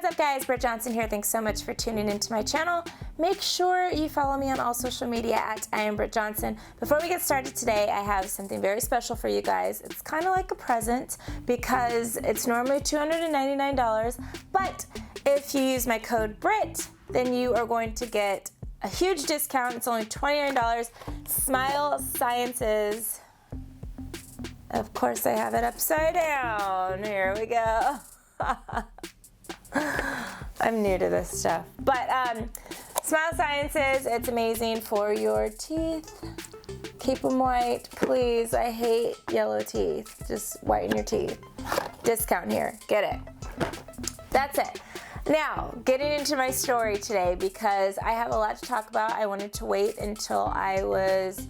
What's up guys, Britt Johnson here. Thanks so much for tuning into my channel. Make sure you follow me on all social media at I am Britt Johnson. Before we get started today, I have something very special for you guys. It's kind of like a present because it's normally $299, but if you use my code BRIT, then you are going to get a huge discount. It's only $29. Smile Sciences. Of course I have it upside down. Here we go. I'm new to this stuff. But Smile Sciences, it's amazing for your teeth. Keep them white, please. I hate yellow teeth. Just whiten your teeth. Discount here. Get it. That's it. Now, getting into my story today because I have a lot to talk about. I wanted to wait until I was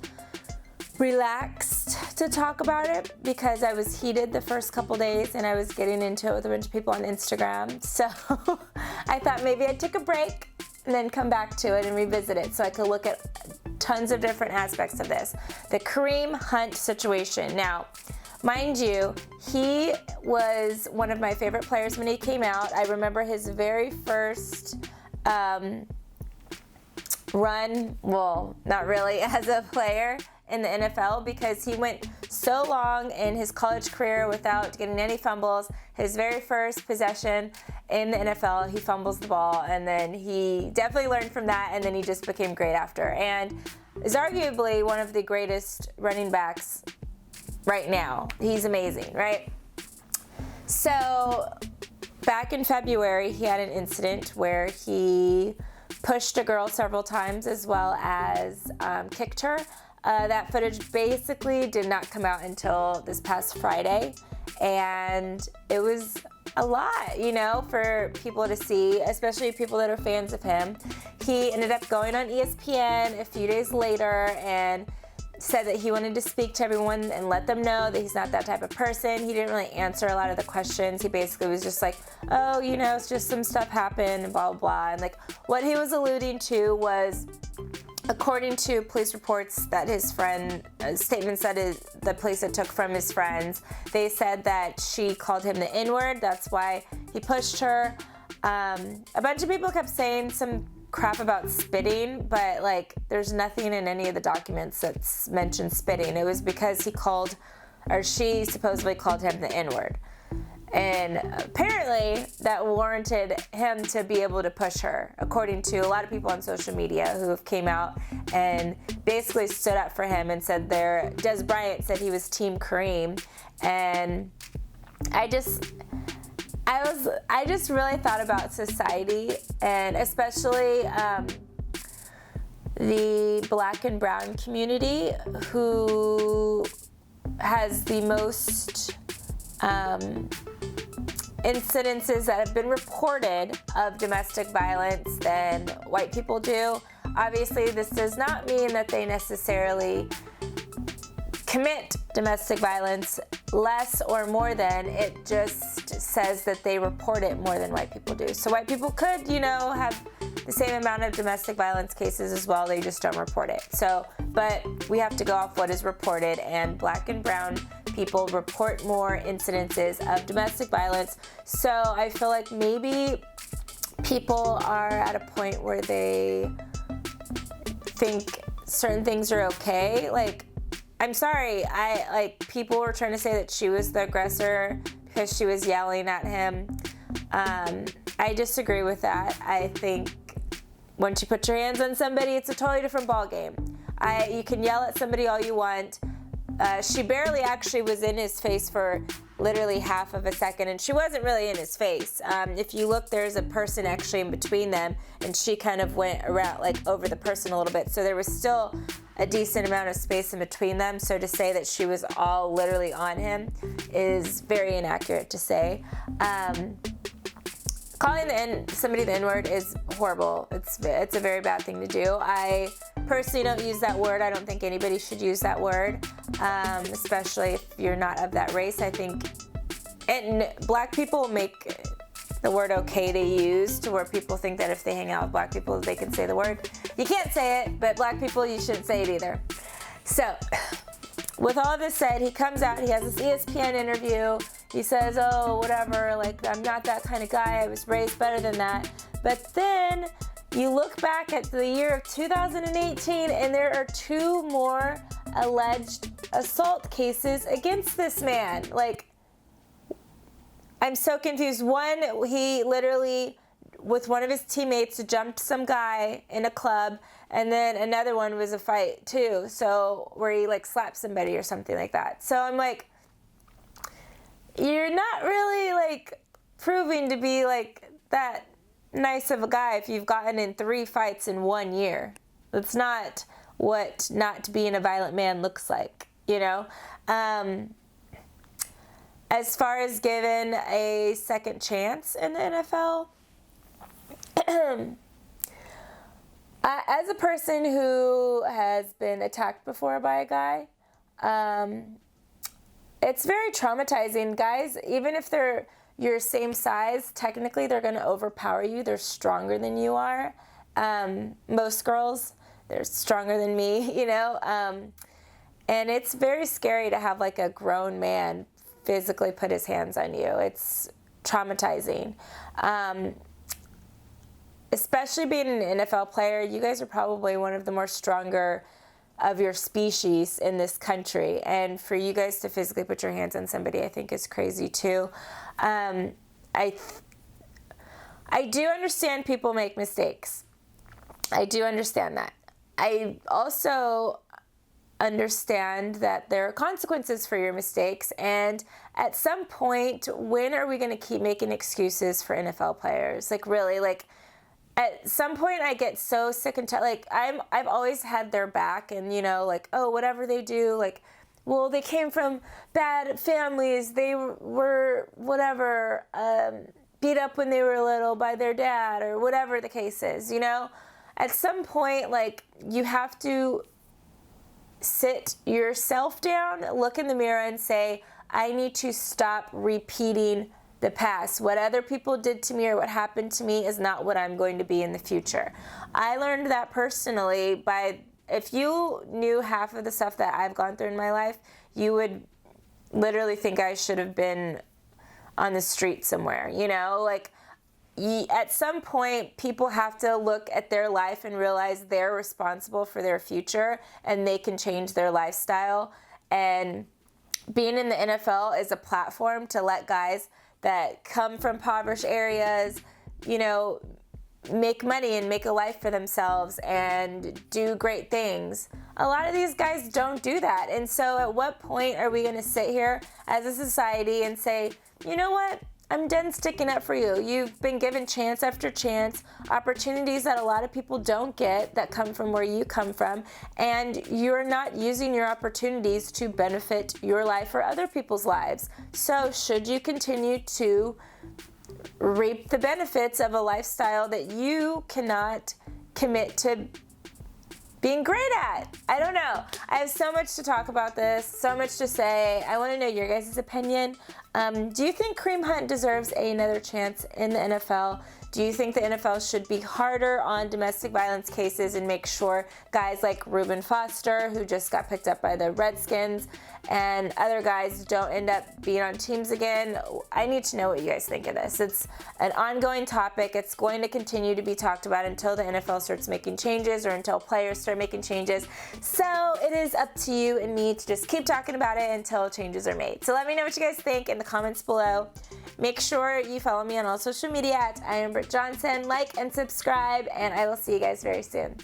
relaxed to talk about it because I was heated the first couple days and I was getting into it with a bunch of people on Instagram. So I thought maybe I'd take a break and then come back to it and revisit it so I could look at tons of different aspects of this. The Kareem Hunt situation. Now, mind you, he was one of my favorite players when he came out. I remember his very first run, well, not really as a player in the NFL because he went so long in his college career without getting any fumbles. His very first possession in the NFL, he fumbles the ball, and then he definitely learned from that, and then he just became great after, and is arguably one of the greatest running backs right now. He's amazing, right? So back in February, he had an incident where he pushed a girl several times as well as kicked her. That footage basically did not come out until this past Friday, and it was a lot, you know, for people to see, especially people that are fans of him. He ended up going on ESPN a few days later and said that he wanted to speak to everyone and let them know that he's not that type of person. He didn't really answer a lot of the questions. He basically was just like, oh, you know, it's just some stuff happened and blah, blah, blah. And like what he was alluding to was, according to police reports that his friend, statements that the police had took from his friends, they said that she called him the N-word. That's why he pushed her. A bunch of people kept saying some crap about spitting, but like there's nothing in any of the documents that's mentioned spitting. It was because he called, or she supposedly called him the N-word. And apparently that warranted him to be able to push her, according to a lot of people on social media who have came out and basically stood up for him and said Des Bryant said he was Team Kareem. And I just really thought about society, and especially the black and brown community, who has the most incidences that have been reported of domestic violence than white people do. Obviously, this does not mean that they necessarily commit domestic violence less or more than. It just says that they report it more than white people do. So white people could, you know, have the same amount of domestic violence cases as well. They just don't report it. So, but we have to go off what is reported, and black and brown people report more incidences of domestic violence. So I feel like maybe people are at a point where they think certain things are okay. Like, I'm sorry, people were trying to say that she was the aggressor because she was yelling at him. I disagree with that. I think once you put your hands on somebody, it's a totally different ballgame. You can yell at somebody all you want. She barely actually was in his face for literally half of a second, and she wasn't really in his face. If you look, there's a person actually in between them, and she kind of went around, like, over the person a little bit, so there was still a decent amount of space in between them. So to say that she was all literally on him is very inaccurate to say. Calling somebody the N-word is horrible. It's a very bad thing to do. I personally don't use that word. I don't think anybody should use that word, especially if you're not of that race. I think, and black people make the word okay to use to where people think that if they hang out with black people, they can say the word. You can't say it, but black people, you shouldn't say it either. So, with all of this said, he comes out, he has this ESPN interview, he says, oh, whatever, like, I'm not that kind of guy, I was raised better than that. But then you look back at the year of 2018 and there are 2 more alleged assault cases against this man. Like, I'm so confused. One, he literally, with one of his teammates, jumped some guy in a club, and then another one was a fight too, so where he like slapped somebody or something like that. So I'm like, you're not really like proving to be like that nice of a guy if you've gotten in 3 fights in 1 year. That's not what not being a violent man looks like, you know? As far as given a second chance in the NFL, as a person who has been attacked before by a guy, it's very traumatizing. Guys, even if they're your same size, technically they're going to overpower you. They're stronger than you are. Most girls, they're stronger than me, you know? And it's very scary to have like a grown man physically put his hands on you. It's traumatizing. Especially being an NFL player, you guys are probably one of the more stronger of your species in this country. And for you guys to physically put your hands on somebody, I think is crazy too. I do understand people make mistakes. I do understand that. I also understand that there are consequences for your mistakes, and at some point, when are we going to keep making excuses for NFL players? Like, really, like, at some point I get so sick and tired. Like, I've always had their back, and, you know, like, oh, whatever they do, like, well, they came from bad families, they were whatever, beat up when they were little by their dad, or whatever the case is, you know? At some point, like, you have to sit yourself down, look in the mirror and say, I need to stop repeating the past. What other people did to me or what happened to me is not what I'm going to be in the future. I learned that personally if you knew half of the stuff that I've gone through in my life, you would literally think I should have been on the street somewhere, you know? Like, at some point, people have to look at their life and realize they're responsible for their future and they can change their lifestyle. And being in the NFL is a platform to let guys that come from impoverished areas, you know, make money and make a life for themselves and do great things. A lot of these guys don't do that. And so at what point are we going to sit here as a society and say, you know what? I'm done sticking up for you. You've been given chance after chance, opportunities that a lot of people don't get that come from where you come from, and you're not using your opportunities to benefit your life or other people's lives. So should you continue to reap the benefits of a lifestyle that you cannot commit to being great at? I don't know. I have so much to talk about this, so much to say. I want to know your guys' opinion. Do you think Kareem Hunt deserves another chance in the NFL? Do you think the NFL should be harder on domestic violence cases and make sure guys like Reuben Foster, who just got picked up by the Redskins, and other guys don't end up being on teams again? I need to know what you guys think of this. It's an ongoing topic. It's going to continue to be talked about until the NFL starts making changes or until players start making changes. So it is up to you and me to just keep talking about it until changes are made. So let me know what you guys think in the comments below. Make sure you follow me on all social media at I am Britt Johnson. Like and subscribe, and I will see you guys very soon.